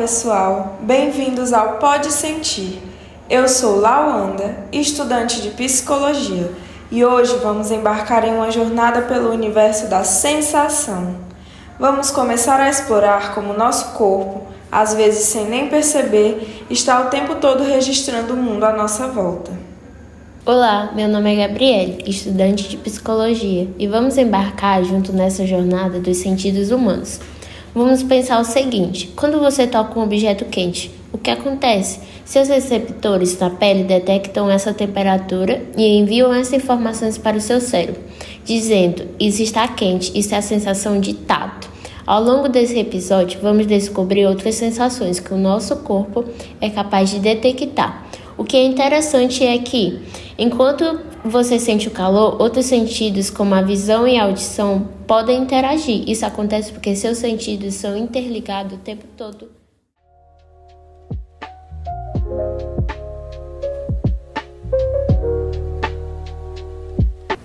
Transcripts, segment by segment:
pessoal, bem-vindos ao Pode Sentir. Eu sou Lauanda, estudante de Psicologia, e hoje vamos embarcar em uma jornada pelo universo da sensação. Vamos começar a explorar como nosso corpo, às vezes sem nem perceber, está o tempo todo registrando o mundo à nossa volta. Olá, meu nome é Gabriele, estudante de Psicologia, e vamos embarcar junto nessa jornada dos sentidos humanos. Vamos pensar o seguinte: quando você toca um objeto quente, o que acontece? Seus receptores na pele detectam essa temperatura e enviam essas informações para o seu cérebro, dizendo: isso está quente, isso é a sensação de tato. Ao longo desse episódio, vamos descobrir outras sensações que o nosso corpo é capaz de detectar. O que é interessante é que, enquanto você sente o calor, outros sentidos, como a visão e a audição, podem interagir. Isso acontece porque seus sentidos são interligados o tempo todo.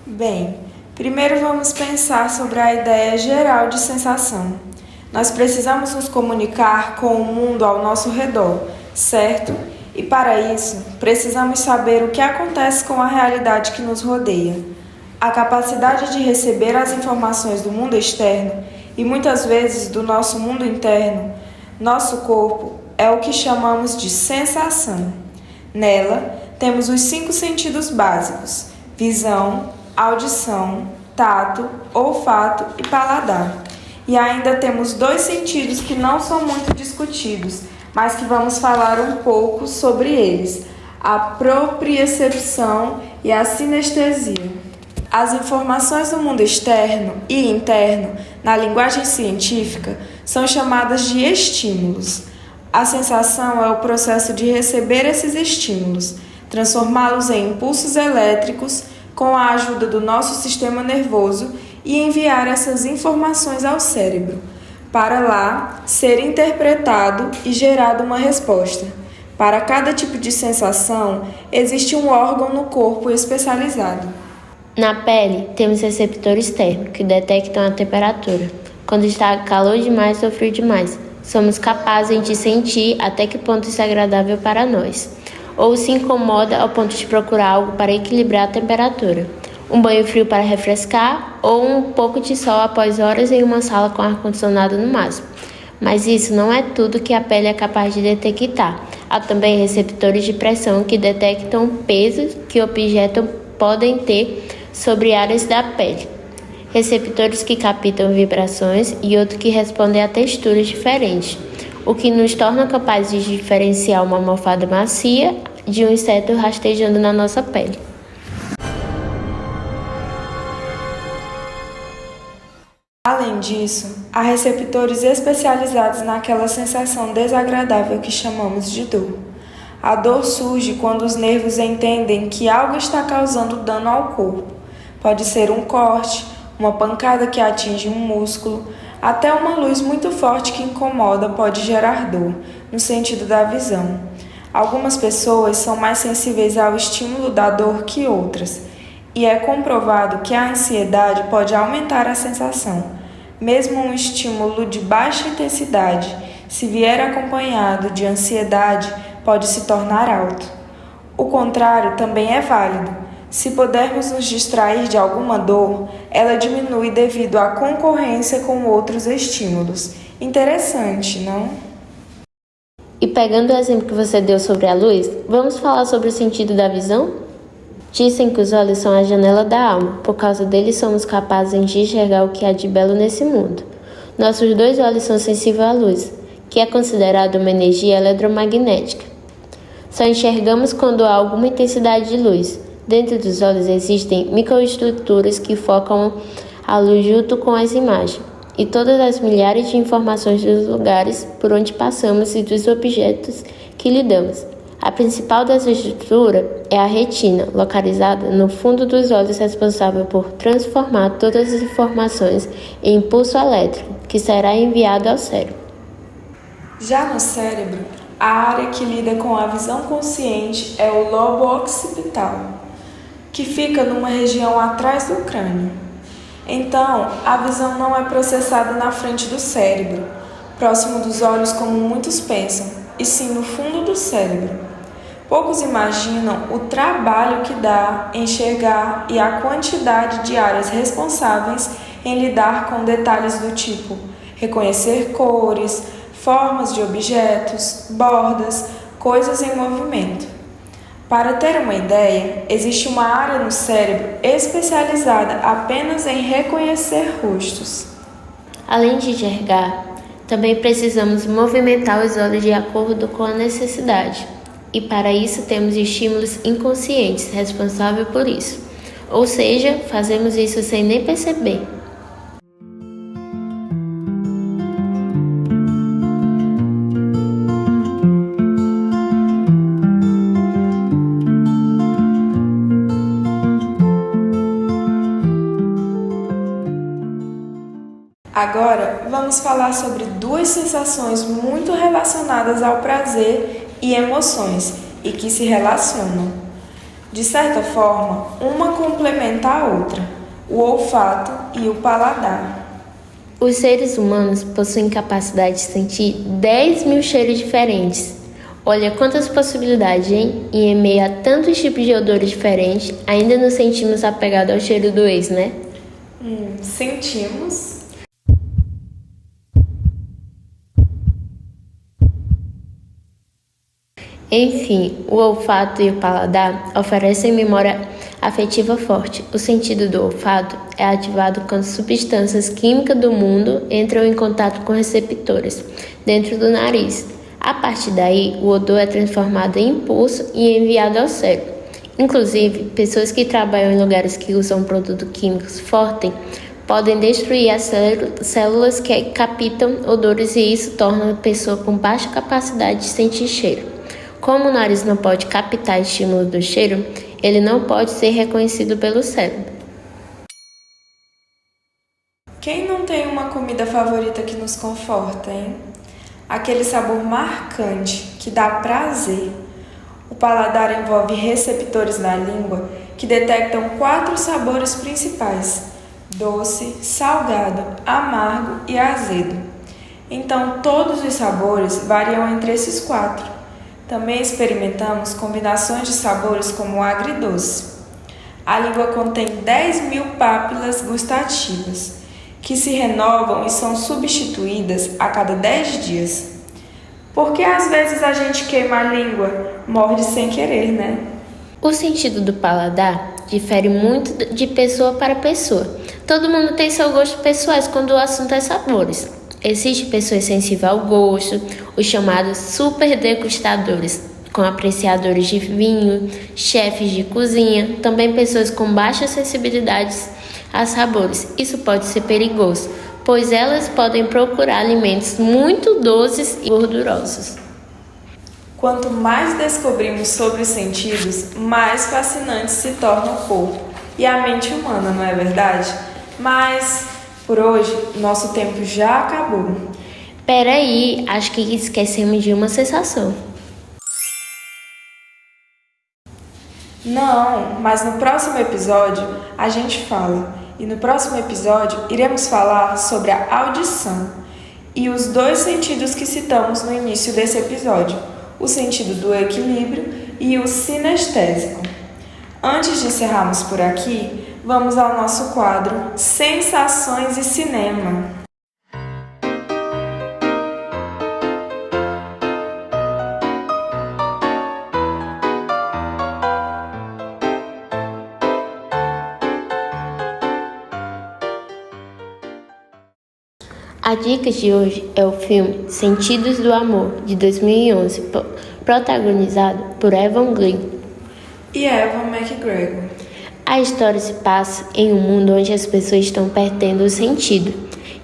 Bem, primeiro vamos pensar sobre a ideia geral de sensação. Nós precisamos nos comunicar com o mundo ao nosso redor, certo? E para isso, precisamos saber o que acontece com a realidade que nos rodeia. A capacidade de receber as informações do mundo externo e muitas vezes do nosso mundo interno, nosso corpo, é o que chamamos de sensação. Nela, temos os 5 sentidos básicos: visão, audição, tato, olfato e paladar. E ainda temos 2 sentidos que não são muito discutidos, mas que vamos falar um pouco sobre eles: a propriocepção e a sinestesia. As informações do mundo externo e interno, na linguagem científica, são chamadas de estímulos. A sensação é o processo de receber esses estímulos, transformá-los em impulsos elétricos com a ajuda do nosso sistema nervoso e enviar essas informações ao cérebro, para lá ser interpretado e gerada uma resposta. Para cada tipo de sensação, existe um órgão no corpo especializado. Na pele, temos receptores térmicos que detectam a temperatura. Quando está calor demais ou frio demais, somos capazes de sentir até que ponto isso é agradável para nós, ou se incomoda ao ponto de procurar algo para equilibrar a temperatura. Um banho frio para refrescar ou um pouco de sol após horas em uma sala com ar-condicionado no máximo. Mas isso não é tudo que a pele é capaz de detectar. Há também receptores de pressão que detectam pesos que objetos podem ter sobre áreas da pele. Receptores que captam vibrações e outros que respondem a texturas diferentes, o que nos torna capazes de diferenciar uma almofada macia de um inseto rastejando na nossa pele. Além disso, há receptores especializados naquela sensação desagradável que chamamos de dor. A dor surge quando os nervos entendem que algo está causando dano ao corpo. Pode ser um corte, uma pancada que atinge um músculo, até uma luz muito forte que incomoda pode gerar dor, no sentido da visão. Algumas pessoas são mais sensíveis ao estímulo da dor que outras, e é comprovado que a ansiedade pode aumentar a sensação. Mesmo um estímulo de baixa intensidade, se vier acompanhado de ansiedade, pode se tornar alto. O contrário também é válido. Se pudermos nos distrair de alguma dor, ela diminui devido à concorrência com outros estímulos. Interessante, não? E pegando o exemplo que você deu sobre a luz, vamos falar sobre o sentido da visão? Dizem que os olhos são a janela da alma. Por causa deles somos capazes de enxergar o que há de belo nesse mundo. Nossos 2 olhos são sensíveis à luz, que é considerada uma energia eletromagnética. Só enxergamos quando há alguma intensidade de luz. Dentro dos olhos existem microestruturas que focam a luz junto com as imagens e todas as milhares de informações dos lugares por onde passamos e dos objetos que lidamos. A principal dessa estrutura é a retina, localizada no fundo dos olhos, responsável por transformar todas as informações em impulso elétrico, que será enviado ao cérebro. Já no cérebro, a área que lida com a visão consciente é o lobo occipital, que fica numa região atrás do crânio. Então, a visão não é processada na frente do cérebro. próximo dos olhos como muitos pensam, e sim no fundo do cérebro. Poucos imaginam o trabalho que dá enxergar e a quantidade de áreas responsáveis em lidar com detalhes do tipo reconhecer cores, formas de objetos, bordas, coisas em movimento. Para ter uma ideia, existe uma área no cérebro especializada apenas em reconhecer rostos. Além de enxergar, também precisamos movimentar os olhos de acordo com a necessidade. E para isso temos estímulos inconscientes responsáveis por isso. Ou seja, fazemos isso sem nem perceber. Agora, vamos falar sobre duas sensações muito relacionadas ao prazer e emoções e que se relacionam. De certa forma, uma complementa a outra, o olfato e o paladar. Os seres humanos possuem capacidade de sentir 10 mil cheiros diferentes. Olha quantas possibilidades, hein? E em meio a tantos tipos de odores diferentes, ainda nos sentimos apegados ao cheiro do ex, né? Sentimos. Enfim, o olfato e o paladar oferecem memória afetiva forte. O sentido do olfato é ativado quando substâncias químicas do mundo entram em contato com receptores dentro do nariz. A partir daí, o odor é transformado em impulso e enviado ao cérebro. Inclusive, pessoas que trabalham em lugares que usam produtos químicos fortes podem destruir as células que captam odores e isso torna a pessoa com baixa capacidade de sentir cheiro. Como o nariz não pode captar estímulo do cheiro, ele não pode ser reconhecido pelo cérebro. Quem não tem uma comida favorita que nos conforta, hein? Aquele sabor marcante que dá prazer. O paladar envolve receptores na língua que detectam 4 sabores principais: doce, salgado, amargo e azedo. Então, todos os sabores variam entre esses 4. Também experimentamos combinações de sabores como o agridoce. A língua contém 10 mil pápilas gustativas, que se renovam e são substituídas a cada 10 dias. Porque às vezes a gente queima a língua, morde sem querer, né? O sentido do paladar difere muito de pessoa para pessoa. Todo mundo tem seu gosto pessoais quando o assunto é sabores. Existem pessoas sensíveis ao gosto, os chamados super degustadores, com apreciadores de vinho, chefes de cozinha, também pessoas com baixa sensibilidade a sabores. Isso pode ser perigoso, pois elas podem procurar alimentos muito doces e gordurosos. Quanto mais descobrimos sobre os sentidos, mais fascinante se torna o corpo e a mente humana, não é verdade? Mas, por hoje, nosso tempo já acabou. Peraí, acho que esquecemos de uma sensação. Não, mas no próximo episódio a gente fala. E no próximo episódio iremos falar sobre a audição e os 2 sentidos que citamos no início desse episódio: o sentido do equilíbrio e o sinestésico. Antes de encerrarmos por aqui, vamos ao nosso quadro Sensações e Cinema. A dica de hoje é o filme Sentidos do Amor, de 2011, protagonizado por Evan Green e Ewan McGregor. A história se passa em um mundo onde as pessoas estão perdendo o sentido.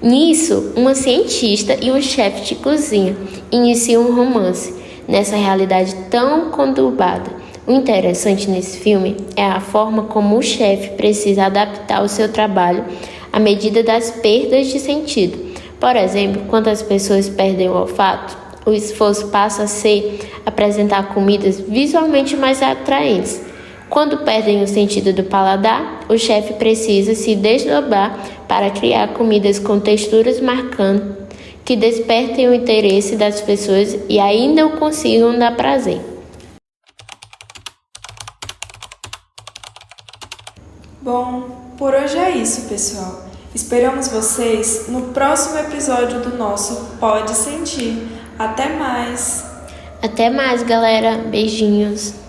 Nisso, uma cientista e um chefe de cozinha iniciam um romance nessa realidade tão conturbada. O interessante nesse filme é a forma como o chefe precisa adaptar o seu trabalho à medida das perdas de sentido. Por exemplo, quando as pessoas perdem o olfato, o esforço passa a ser apresentar comidas visualmente mais atraentes. Quando perdem o sentido do paladar, o chefe precisa se desdobrar para criar comidas com texturas marcantes que despertem o interesse das pessoas e ainda o consigam dar prazer. Bom, por hoje é isso, pessoal. Esperamos vocês no próximo episódio do nosso Pode Sentir. Até mais! Até mais, galera. Beijinhos.